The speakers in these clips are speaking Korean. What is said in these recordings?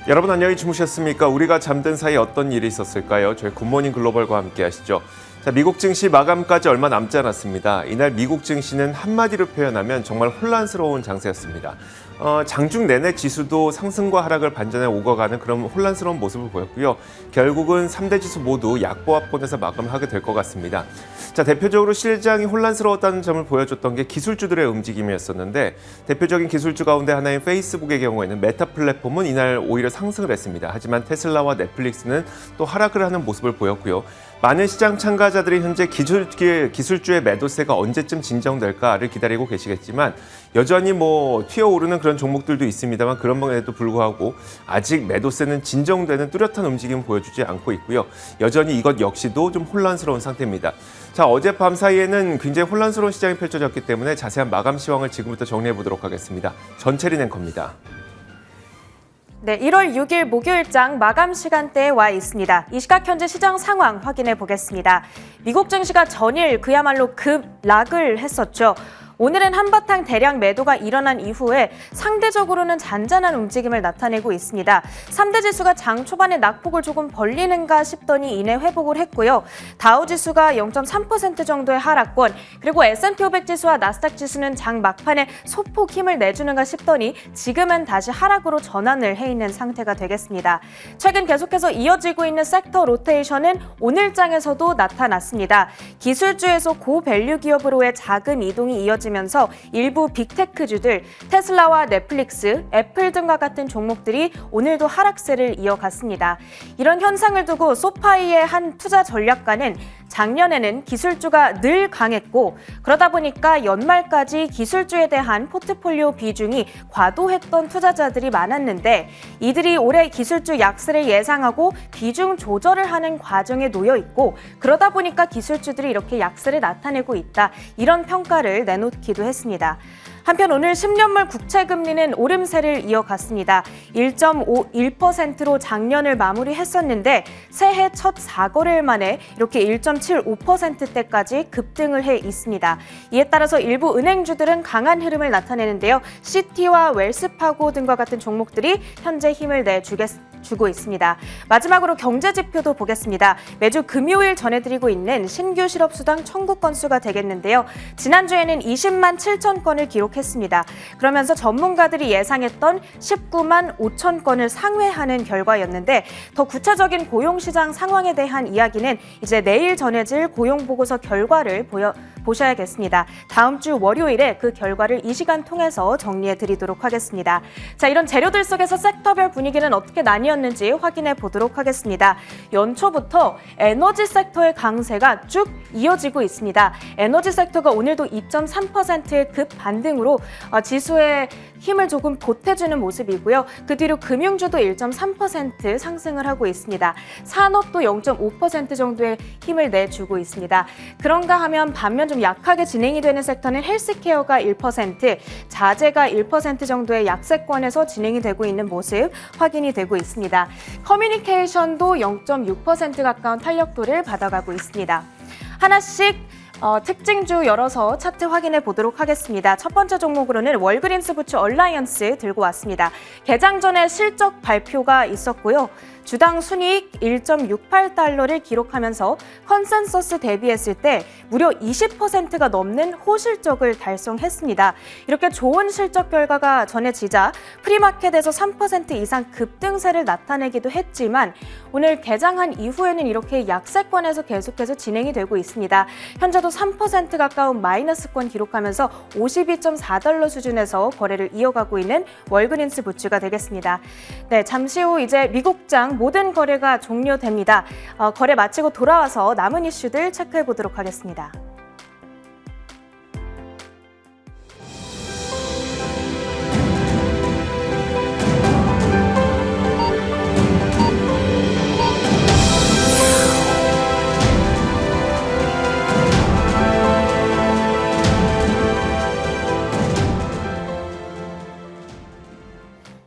여러분 안녕히 주무셨습니까? 우리가 잠든 사이 어떤 일이 있었을까요? 저희 굿모닝 글로벌과 함께 하시죠. 자, 미국 증시 마감까지 얼마 남지 않았습니다. 이날 미국 증시는 한마디로 표현하면 정말 혼란스러운 장세였습니다. 장중 내내 지수도 상승과 하락을 반전에 오가가는 그런 혼란스러운 모습을 보였고요. 결국은 3대 지수 모두 약보합권에서 마감하게 될 것 같습니다. 자, 대표적으로 시장이 혼란스러웠다는 점을 보여줬던 게 기술주들의 움직임이었었는데 대표적인 기술주 가운데 하나인 페이스북의 경우에는 메타 플랫폼은 이날 오히려 상승을 했습니다. 하지만 테슬라와 넷플릭스는 또 하락을 하는 모습을 보였고요. 많은 시장 참가자들이 현재 기술주의 매도세가 언제쯤 진정될까를 기다리고 계시겠지만 여전히 튀어오르는 그런 종목들도 있습니다만 그런 것에도 불구하고 아직 매도세는 진정되는 뚜렷한 움직임을 보여주지 않고 있고요. 여전히 이것 역시도 좀 혼란스러운 상태입니다. 자, 어젯밤 사이에는 굉장히 혼란스러운 시장이 펼쳐졌기 때문에 자세한 마감 시황을 지금부터 정리해 보도록 하겠습니다. 전채린 앵커입니다. 네, 1월 6일 목요일장 마감 시간대에 와 있습니다. 이 시각 현재 시장 상황 확인해 보겠습니다. 미국 증시가 전일 그야말로 급락을 했었죠. 오늘은 한바탕 대량 매도가 일어난 이후에 상대적으로는 잔잔한 움직임을 나타내고 있습니다. 3대 지수가 장 초반에 낙폭을 조금 벌리는가 싶더니 이내 회복을 했고요. 다우 지수가 0.3% 정도의 하락권, 그리고 S&P 500 지수와 나스닥 지수는 장 막판에 소폭 힘을 내주는가 싶더니 지금은 다시 하락으로 전환을 해 있는 상태가 되겠습니다. 최근 계속해서 이어지고 있는 섹터 로테이션은 오늘 장에서도 나타났습니다. 기술주에서 고밸류 기업으로의 작은 이동이 이어지면서 일부 빅테크주들, 테슬라와 넷플릭스, 애플 등과 같은 종목들이 오늘도 하락세를 이어갔습니다. 이런 현상을 두고 소파이의 한 투자 전략가는 작년에는 기술주가 늘 강했고 그러다 보니까 연말까지 기술주에 대한 포트폴리오 비중이 과도했던 투자자들이 많았는데 이들이 올해 기술주 약세를 예상하고 비중 조절을 하는 과정에 놓여 있고 그러다 보니까 기술주들이 이렇게 약세를 나타내고 있다. 이런 평가를 내놓기도 했습니다. 한편 오늘 10년물 국채금리는 오름세를 이어갔습니다. 1.51%로 작년을 마무리했었는데 새해 첫 4거래일 만에 이렇게 1.75%대까지 급등을 해 있습니다. 이에 따라서 일부 은행주들은 강한 흐름을 나타내는데요. 시티와 웰스파고 등과 같은 종목들이 현재 힘을 주고 있습니다. 마지막으로 경제지표도 보겠습니다. 매주 금요일 전해드리고 있는 신규 실업수당 청구 건수가 되겠는데요. 지난주에는 20만 7천 건을 기록했습니다. 그러면서 전문가들이 예상했던 19만 5천 건을 상회하는 결과였는데 더 구체적인 고용시장 상황에 대한 이야기는 이제 내일 전해질 고용보고서 결과를 보셔야겠습니다. 다음 주 월요일에 그 결과를 이 시간 통해서 정리해 드리도록 하겠습니다. 자, 이런 재료들 속에서 섹터별 분위기는 어떻게 나뉘었는지 확인해 보도록 하겠습니다. 연초부터 에너지 섹터의 강세가 쭉 이어지고 있습니다. 에너지 섹터가 오늘도 2.3%의 급 반등으로 지수의 힘을 조금 보태주는 모습이고요. 그 뒤로 금융주도 1.3% 상승을 하고 있습니다. 산업도 0.5% 정도의 힘을 내주고 있습니다. 그런가 하면 반면 좀 약하게 진행이 되는 섹터는 헬스케어가 1%, 자재가 1% 정도의 약세권에서 진행이 되고 있는 모습 확인이 되고 있습니다. 커뮤니케이션도 0.6% 가까운 탄력도를 받아가고 있습니다. 하나씩 특징주 열어서 차트 확인해 보도록 하겠습니다. 첫 번째 종목으로는 월그린스 부츠 얼라이언스 들고 왔습니다. 개장 전에 실적 발표가 있었고요. 주당 순이익 1.68달러를 기록하면서 컨센서스 대비했을 때 무려 20%가 넘는 호실적을 달성했습니다. 이렇게 좋은 실적 결과가 전해지자 프리마켓에서 3% 이상 급등세를 나타내기도 했지만 오늘 개장한 이후에는 이렇게 약세권에서 계속해서 진행이 되고 있습니다. 현재도 3% 가까운 마이너스권 기록하면서 52.4달러 수준에서 거래를 이어가고 있는 월그린스 부츠가 되겠습니다. 네, 잠시 후 이제 미국장 모든 거래가 종료됩니다. 거래 마치고 돌아와서 남은 이슈들 체크해 보도록 하겠습니다.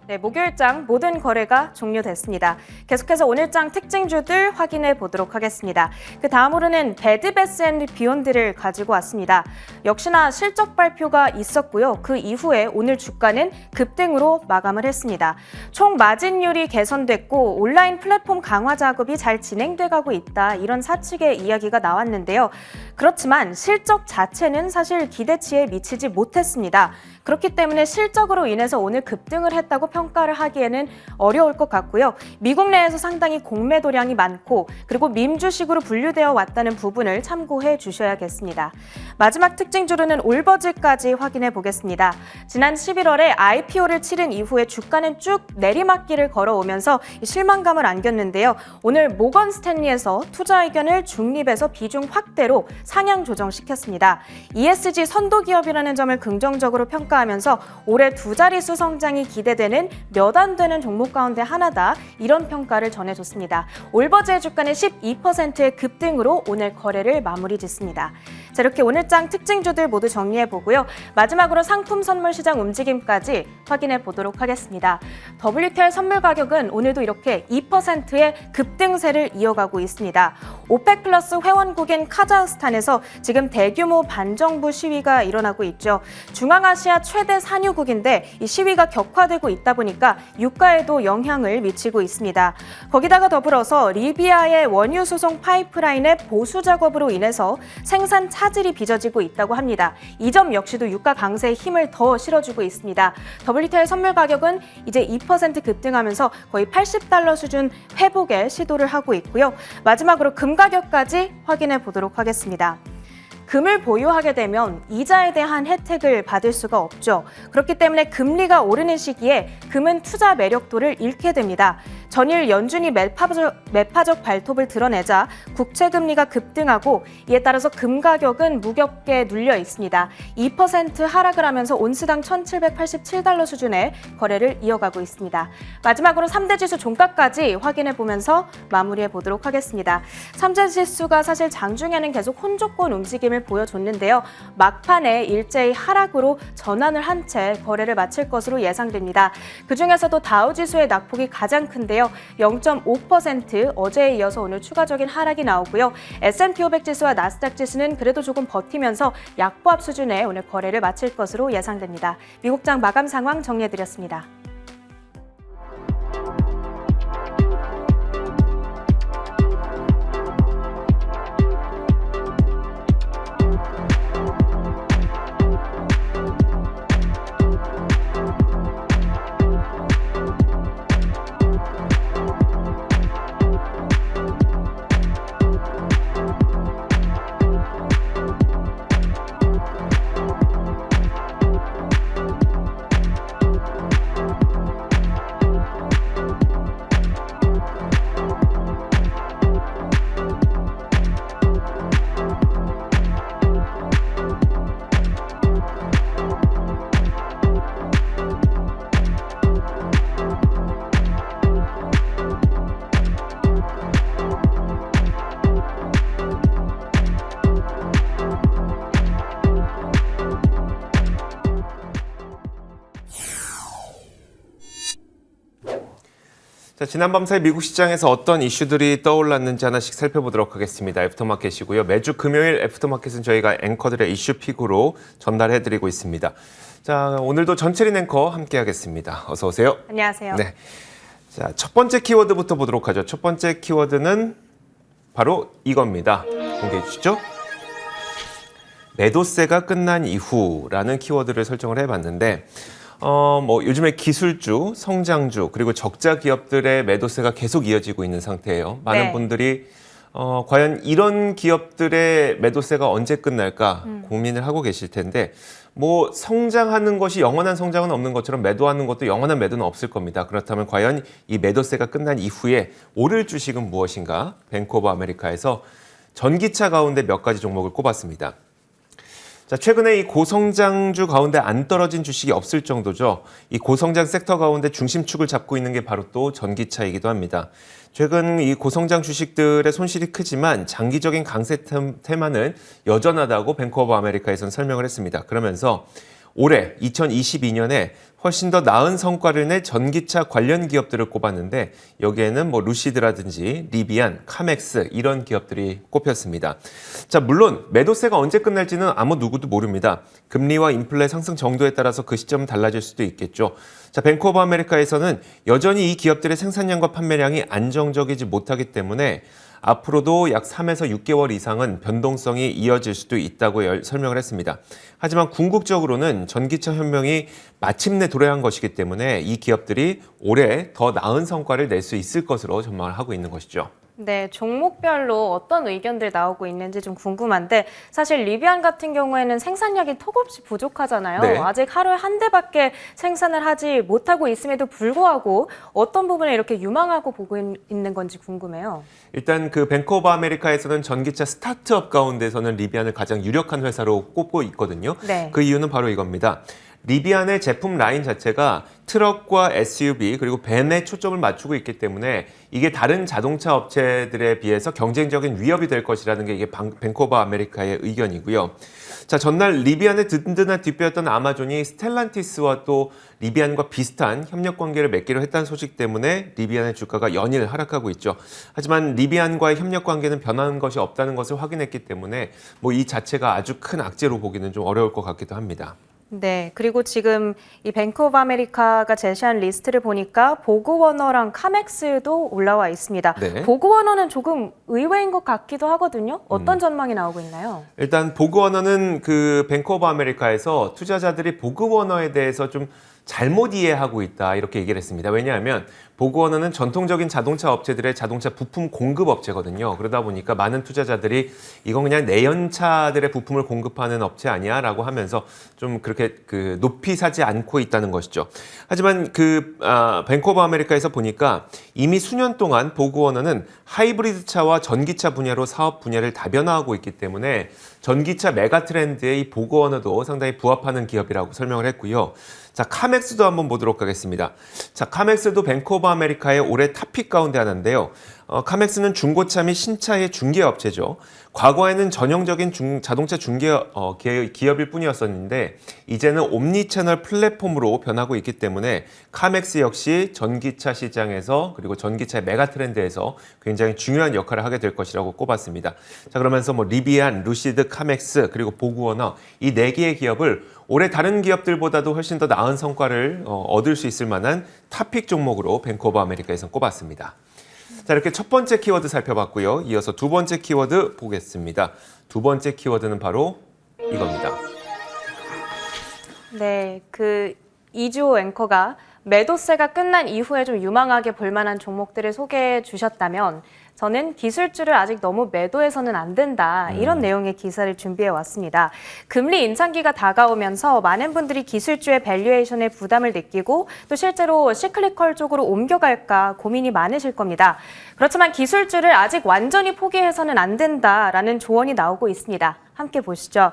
네, 목요일장 모든 거래가 종료됐습니다. 계속해서 오늘장 특징주들 확인해 보도록 하겠습니다. 그 다음으로는 베드 베스 앤드 비욘드를 가지고 왔습니다. 역시나 실적 발표가 있었고요. 그 이후에 오늘 주가는 급등으로 마감을 했습니다. 총 마진율이 개선됐고 온라인 플랫폼 강화 작업이 잘 진행돼 가고 있다. 이런 사측의 이야기가 나왔는데요. 그렇지만 실적 자체는 사실 기대치에 미치지 못했습니다. 그렇기 때문에 실적으로 인해서 오늘 급등을 했다고 평가를 하기에는 어려울 것 같고요. 미국 내에서 상당히 공매도량이 많고 그리고 밈 주식으로 분류되어 왔다는 부분을 참고해 주셔야겠습니다. 마지막 특징주로는 올버즈까지 확인해 보겠습니다. 지난 11월에 IPO를 치른 이후에 주가는 쭉 내리막길을 걸어오면서 실망감을 안겼는데요. 오늘 모건 스탠리에서 투자 의견을 중립에서 비중 확대로 상향 조정시켰습니다. ESG 선도 기업이라는 점을 긍정적으로 평가하면서 올해 두 자릿수 성장이 기대되는 몇 안 되는 종목 가운데 하나다. 이런 평가를 전해줬습니다. 올버즈의 주가는 12%의 급등으로 오늘 거래를 마무리 짓습니다. 자, 이렇게 오늘장 특징주들 모두 정리해 보고요. 마지막으로 상품 선물 시장 움직임까지 확인해 보도록 하겠습니다. WTI 선물 가격은 오늘도 이렇게 2%의 급등세를 이어가고 있습니다. 오펙 플러스 회원국인 카자흐스탄에서 지금 대규모 반정부 시위가 일어나고 있죠. 중앙아시아 최대 산유국인데 이 시위가 격화되고 있다 보니까 유가에도 영향을 미치고 있습니다. 거기다가 더불어서 리비아의 원유 수송 파이프라인의 보수 작업으로 인해서 생산 차질이 빚어지고 있다고 합니다. 이 점 역시도 유가 강세에 힘을 더 실어주고 있습니다. WTI 선물 가격은 이제 2% 급등하면서 거의 $80 수준 회복에 시도를 하고 있고요. 마지막으로 금 가격까지 확인해 보도록 하겠습니다. 금을 보유하게 되면 이자에 대한 혜택을 받을 수가 없죠. 그렇기 때문에 금리가 오르는 시기에 금은 투자 매력도를 잃게 됩니다. 전일 연준이 매파적 발톱을 드러내자 국채금리가 급등하고 이에 따라서 금 가격은 무겁게 눌려 있습니다. 2% 하락을 하면서 온스당 $1,787 수준의 거래를 이어가고 있습니다. 마지막으로 3대 지수 종가까지 확인해 보면서 마무리해 보도록 하겠습니다. 3대 지수가 사실 장중에는 계속 혼조권 움직임을 보여줬는데요. 막판에 일제히 하락으로 전환을 한 채 거래를 마칠 것으로 예상됩니다. 그중에서도 다우지수의 낙폭이 가장 큰데요. 0.5% 어제에 이어서 오늘 추가적인 하락이 나오고요. S&P 500 지수와 나스닥 지수는 그래도 조금 버티면서 약보합 수준의 오늘 거래를 마칠 것으로 예상됩니다. 미국장 마감 상황 정리해드렸습니다. 자, 지난 밤사이 미국 시장에서 어떤 이슈들이 떠올랐는지 하나씩 살펴보도록 하겠습니다. 애프터마켓이고요. 매주 금요일 애프터마켓은 저희가 앵커들의 이슈 픽으로 전달해드리고 있습니다. 자, 오늘도 전채린 앵커 함께하겠습니다. 어서 오세요. 안녕하세요. 네. 자, 첫 번째 키워드부터 보도록 하죠. 첫 번째 키워드는 바로 이겁니다. 공개해 주시죠. 매도세가 끝난 이후라는 키워드를 설정을 해봤는데 요즘에 기술주, 성장주, 그리고 적자 기업들의 매도세가 계속 이어지고 있는 상태예요. 많은 분들이 과연 이런 기업들의 매도세가 언제 끝날까 고민을 하고 계실 텐데 성장하는 것이 영원한 성장은 없는 것처럼 매도하는 것도 영원한 매도는 없을 겁니다. 그렇다면 과연 이 매도세가 끝난 이후에 오를 주식은 무엇인가? 뱅크 오브 아메리카에서 전기차 가운데 몇 가지 종목을 꼽았습니다. 자, 최근에 이 고성장주 가운데 안 떨어진 주식이 없을 정도죠. 이 고성장 섹터 가운데 중심축을 잡고 있는 게 바로 또 전기차이기도 합니다. 최근 이 고성장 주식들의 손실이 크지만 장기적인 강세 테마는 여전하다고 뱅크 오브 아메리카에서는 설명을 했습니다. 그러면서 올해 2022년에 훨씬 더 나은 성과를 낼 전기차 관련 기업들을 꼽았는데 여기에는 뭐 루시드라든지 리비안, 카맥스 이런 기업들이 꼽혔습니다. 자, 물론 매도세가 언제 끝날지는 아무 누구도 모릅니다. 금리와 인플레 상승 정도에 따라서 그 시점은 달라질 수도 있겠죠. 자, 뱅크 오브 아메리카에서는 여전히 이 기업들의 생산량과 판매량이 안정적이지 못하기 때문에 앞으로도 약 3에서 6개월 이상은 변동성이 이어질 수도 있다고 설명을 했습니다. 하지만 궁극적으로는 전기차 혁명이 마침내 도래한 것이기 때문에 이 기업들이 올해 더 나은 성과를 낼 수 있을 것으로 전망을 하고 있는 것이죠. 네, 종목별로 어떤 의견들 나오고 있는지 좀 궁금한데 사실 리비안 같은 경우에는 생산량이 턱없이 부족하잖아요. 네. 아직 하루에 한 대밖에 생산을 하지 못하고 있음에도 불구하고 어떤 부분에 이렇게 유망하고 보고 있는 건지 궁금해요. 일단 그 뱅크 오브 아메리카에서는 전기차 스타트업 가운데서는 리비안을 가장 유력한 회사로 꼽고 있거든요. 네. 그 이유는 바로 이겁니다. 리비안의 제품 라인 자체가 트럭과 SUV 그리고 밴에 초점을 맞추고 있기 때문에 이게 다른 자동차 업체들에 비해서 경쟁적인 위협이 될 것이라는 게 이게 뱅크 오브 아메리카의 의견이고요. 자, 전날 리비안의 든든한 뒷배였던 아마존이 스텔란티스와 또 리비안과 비슷한 협력 관계를 맺기로 했다는 소식 때문에 리비안의 주가가 연일 하락하고 있죠. 하지만 리비안과의 협력 관계는 변하는 것이 없다는 것을 확인했기 때문에 뭐 이 자체가 아주 큰 악재로 보기는 좀 어려울 것 같기도 합니다. 네, 그리고 지금 이 뱅크 오브 아메리카가 제시한 리스트를 보니까 보그워너랑 카맥스도 올라와 있습니다. 네. 보그워너는 조금 의외인 것 같기도 하거든요. 어떤 전망이 나오고 있나요? 일단 보그워너는 그 뱅크 오브 아메리카에서 투자자들이 보그워너에 대해서 좀 잘못 이해하고 있다 이렇게 얘기를 했습니다. 왜냐하면 보그워너는 전통적인 자동차 업체들의 자동차 부품 공급 업체거든요. 그러다 보니까 많은 투자자들이 이건 그냥 내연차들의 부품을 공급하는 업체 아니야 라고 하면서 좀 그렇게 그 높이 사지 않고 있다는 것이죠. 하지만 그 뱅크 오브 아메리카에서 보니까 이미 수년 동안 보그워너는 하이브리드 차와 전기차 분야로 사업 분야를 다변화하고 있기 때문에 전기차 메가 트렌드에 이 보그워너도 상당히 부합하는 기업이라고 설명을 했고요. 자, 카맥스도 한번 보도록 하겠습니다. 자, 카맥스도 뱅크 오브 아메리카의 올해 탑픽 가운데 하나인데요. 카맥스는 중고차 및 신차의 중개업체죠. 과거에는 전형적인 자동차 중개 기업일 뿐이었었는데 이제는 옴니채널 플랫폼으로 변하고 있기 때문에 카맥스 역시 전기차 시장에서 그리고 전기차의 메가 트렌드에서 굉장히 중요한 역할을 하게 될 것이라고 꼽았습니다. 자, 그러면서 뭐 리비안, 루시드, 카맥스 그리고 보그워너 이 4개의 기업을 올해 다른 기업들보다도 훨씬 더 나은 성과를 얻을 수 있을 만한 탑픽 종목으로 뱅크 오브 아메리카에서 꼽았습니다. 자, 이렇게 첫 번째 키워드 살펴봤고요. 이어서 두 번째 키워드 보겠습니다. 두 번째 키워드는 바로 이겁니다. 네, 그 이주호 앵커가 매도세가 끝난 이후에 좀 유망하게 볼만한 종목들을 소개해 주셨다면 저는 기술주를 아직 너무 매도해서는 안 된다. 이런 내용의 기사를 준비해 왔습니다. 금리 인상기가 다가오면서 많은 분들이 기술주의 밸류에이션에 부담을 느끼고 또 실제로 시클리컬 쪽으로 옮겨갈까 고민이 많으실 겁니다. 그렇지만 기술주를 아직 완전히 포기해서는 안 된다라는 조언이 나오고 있습니다. 함께 보시죠.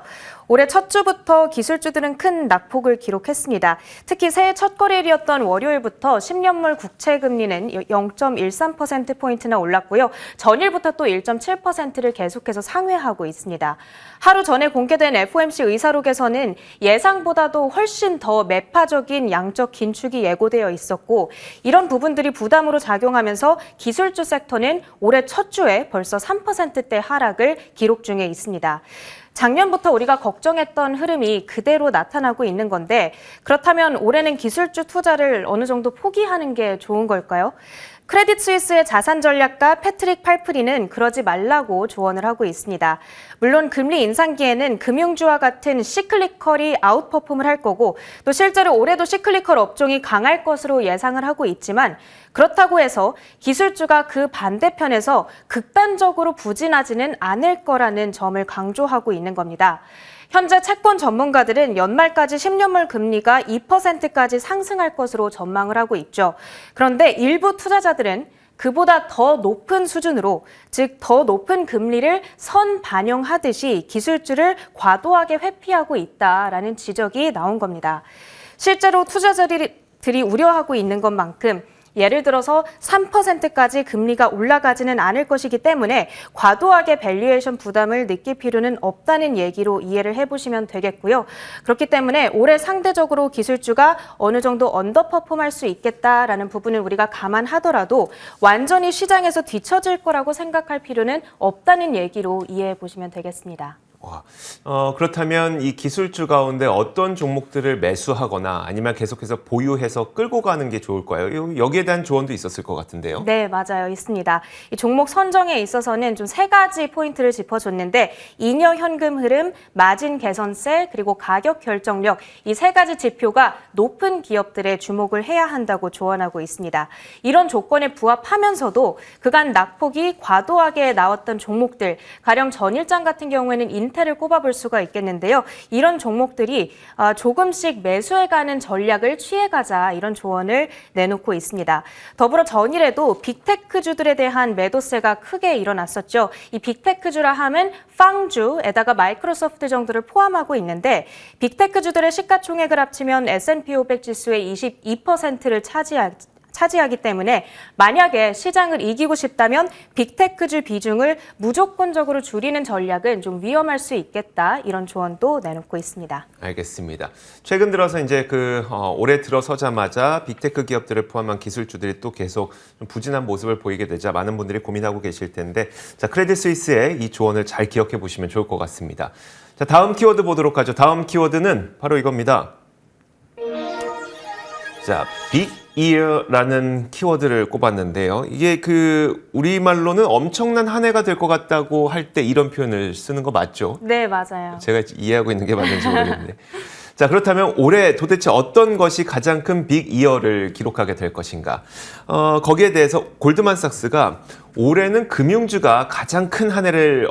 올해 첫 주부터 기술주들은 큰 낙폭을 기록했습니다. 특히 새해 첫 거래일이었던 월요일부터 10년물 국채 금리는 0.13%포인트나 올랐고요. 전일부터 또 1.7%를 계속해서 상회하고 있습니다. 하루 전에 공개된 FOMC 의사록에서는 예상보다도 훨씬 더 매파적인 양적 긴축이 예고되어 있었고 이런 부분들이 부담으로 작용하면서 기술주 섹터는 올해 첫 주에 벌써 3%대 하락을 기록 중에 있습니다. 작년부터 우리가 걱정했던 흐름이 그대로 나타나고 있는 건데 그렇다면 올해는 기술주 투자를 어느 정도 포기하는 게 좋은 걸까요? 크레딧 스위스의 자산 전략가 패트릭 팔프리는 그러지 말라고 조언을 하고 있습니다. 물론 금리 인상기에는 금융주와 같은 시클리컬이 아웃퍼폼을 할 거고 또 실제로 올해도 시클리컬 업종이 강할 것으로 예상을 하고 있지만 그렇다고 해서 기술주가 그 반대편에서 극단적으로 부진하지는 않을 거라는 점을 강조하고 있는 겁니다. 현재 채권 전문가들은 연말까지 10년물 금리가 2%까지 상승할 것으로 전망을 하고 있죠. 그런데 일부 투자자들은 그보다 더 높은 수준으로, 즉 더 높은 금리를 선반영하듯이 기술주를 과도하게 회피하고 있다라는 지적이 나온 겁니다. 실제로 투자자들이 우려하고 있는 것만큼 예를 들어서 3%까지 금리가 올라가지는 않을 것이기 때문에 과도하게 밸류에이션 부담을 느낄 필요는 없다는 얘기로 이해를 해보시면 되겠고요. 그렇기 때문에 올해 상대적으로 기술주가 어느 정도 언더퍼폼할 수 있겠다라는 부분을 우리가 감안하더라도 완전히 시장에서 뒤처질 거라고 생각할 필요는 없다는 얘기로 이해해 보시면 되겠습니다. 그렇다면 이 기술주 가운데 어떤 종목들을 매수하거나 아니면 계속해서 보유해서 끌고 가는 게 좋을까요? 여기에 대한 조언도 있었을 것 같은데요. 네, 맞아요. 있습니다. 이 종목 선정에 있어서는 좀 세 가지 포인트를 짚어줬는데 2년 현금 흐름, 마진 개선세, 그리고 가격 결정력 이 세 가지 지표가 높은 기업들에 주목을 해야 한다고 조언하고 있습니다. 이런 조건에 부합하면서도 그간 낙폭이 과도하게 나왔던 종목들, 가령 전일장 같은 경우에는 인텔을 꼽아볼 수가 있겠는데요. 이런 종목들이 조금씩 매수해가는 전략을 취해가자 이런 조언을 내놓고 있습니다. 더불어 전일에도 빅테크주들에 대한 매도세가 크게 일어났었죠. 이 빅테크주라 하면 빵주에다가 마이크로소프트 정도를 포함하고 있는데 빅테크주들의 시가총액을 합치면 S&P 500 지수의 22%를 차지하기 때문에 만약에 시장을 이기고 싶다면 빅테크주 비중을 무조건적으로 줄이는 전략은 좀 위험할 수 있겠다 이런 조언도 내놓고 있습니다. 알겠습니다. 최근 들어서 이제 올해 들어서자마자 빅테크 기업들을 포함한 기술주들이 또 계속 좀 부진한 모습을 보이게 되자 많은 분들이 고민하고 계실 텐데, 자, 크레딧 스위스의 이 조언을 잘 기억해 보시면 좋을 것 같습니다. 자, 다음 키워드 보도록 하죠. 다음 키워드는 바로 이겁니다. 자, 빅 year라는 키워드를 꼽았는데요. 이게 우리말로는 엄청난 한 해가 될 것 같다고 할 때 이런 표현을 쓰는 거 맞죠? 네, 맞아요. 제가 이해하고 있는 게 맞는지 모르겠는데. 자, 그렇다면 올해 도대체 어떤 것이 가장 큰 빅 이어를 기록하게 될 것인가? 거기에 대해서 골드만삭스가 올해는 금융주가 가장 큰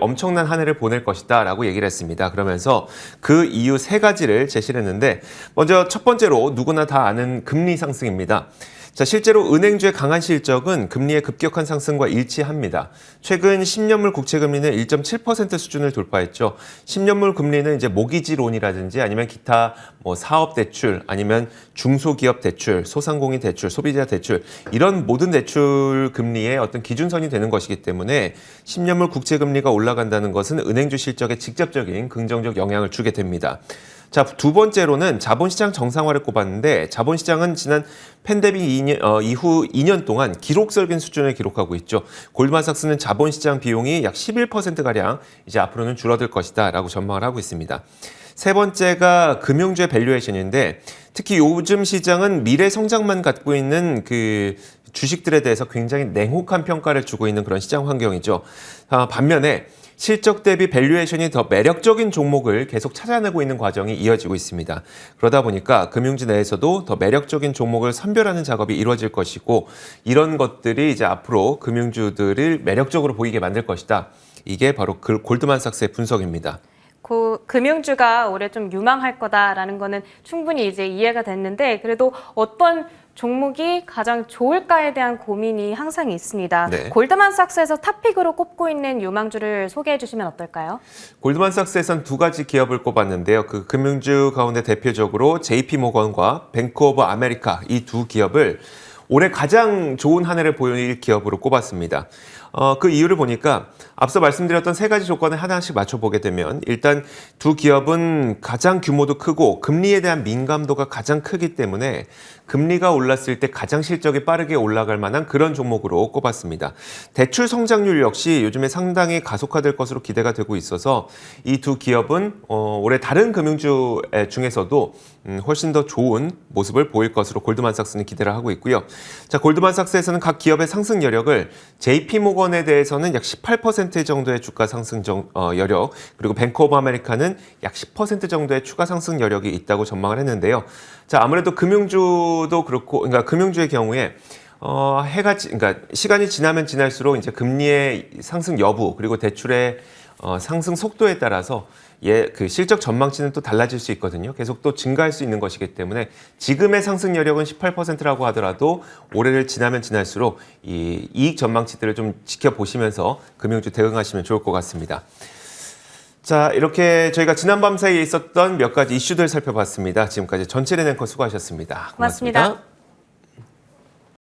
엄청난 한 해를 보낼 것이다 라고 얘기를 했습니다. 그러면서 그 이유 세 가지를 제시를 했는데, 먼저 첫 번째로 누구나 다 아는 금리 상승입니다. 자, 실제로 은행주의 강한 실적은 금리의 급격한 상승과 일치합니다. 최근 10년물 국채금리는 1.7% 수준을 돌파했죠. 10년물 금리는 이제 모기지론이라든지 아니면 기타 사업 대출, 아니면 중소기업 대출, 소상공인 대출, 소비자 대출, 이런 모든 대출 금리의 어떤 기준선이 되는 것이기 때문에 10년물 국채금리가 올라간다는 것은 은행주 실적에 직접적인 긍정적 영향을 주게 됩니다. 자, 두 번째로는 자본시장 정상화를 꼽았는데, 자본시장은 지난 팬데믹 이후 2년 동안 기록적인 수준을 기록하고 있죠. 골드만삭스는 자본시장 비용이 약 11%가량 이제 앞으로는 줄어들 것이다 라고 전망을 하고 있습니다. 세 번째가 금융주의 밸류에이션인데, 특히 요즘 시장은 미래 성장만 갖고 있는 주식들에 대해서 굉장히 냉혹한 평가를 주고 있는 그런 시장 환경이죠. 반면에 실적 대비 밸류에이션이 더 매력적인 종목을 계속 찾아내고 있는 과정이 이어지고 있습니다. 그러다 보니까 금융주 내에서도 더 매력적인 종목을 선별하는 작업이 이루어질 것이고, 이런 것들이 이제 앞으로 금융주들을 매력적으로 보이게 만들 것이다. 이게 바로 골드만삭스의 분석입니다. 금융주가 올해 좀 유망할 거다라는 거는 충분히 이제 이해가 됐는데, 그래도 어떤 종목이 가장 좋을까에 대한 고민이 항상 있습니다. 네. 골드만삭스에서 탑픽으로 꼽고 있는 유망주를 소개해 주시면 어떨까요? 골드만삭스에선 두 가지 기업을 꼽았는데요. 그 금융주 가운데 대표적으로 JP모건과 뱅크 오브 아메리카, 이 두 기업을 올해 가장 좋은 한 해를 보일 기업으로 꼽았습니다. 그 이유를 보니까 앞서 말씀드렸던 세 가지 조건을 하나씩 맞춰보게 되면, 일단 두 기업은 가장 규모도 크고 금리에 대한 민감도가 가장 크기 때문에 금리가 올랐을 때 가장 실적이 빠르게 올라갈 만한 그런 종목으로 꼽았습니다. 대출 성장률 역시 요즘에 상당히 가속화될 것으로 기대가 되고 있어서 이 두 기업은 올해 다른 금융주 중에서도 훨씬 더 좋은 모습을 보일 것으로 골드만삭스는 기대를 하고 있고요. 자, 골드만삭스에서는 각 기업의 상승 여력을 JP모건에 대해서는 약 18% 정도의 주가 상승 여력, 그리고 뱅크 오브 아메리카는 약 10% 정도의 추가 상승 여력이 있다고 전망을 했는데요. 자, 아무래도 금융주도 그렇고, 그러니까 금융주의 경우에 그러니까 시간이 지나면 지날수록 이제 금리의 상승 여부, 그리고 대출의 상승 속도에 따라서 그 실적 전망치는 또 달라질 수 있거든요. 계속 또 증가할 수 있는 것이기 때문에 지금의 상승 여력은 18%라고 하더라도 올해를 지나면 지날수록 이 이익 전망치들을 좀 지켜보시면서 금융주 대응하시면 좋을 것 같습니다. 자, 이렇게 저희가 지난밤 사이에 있었던 몇 가지 이슈들 살펴봤습니다. 지금까지 전체의 앵커 수고하셨습니다. 고맙습니다.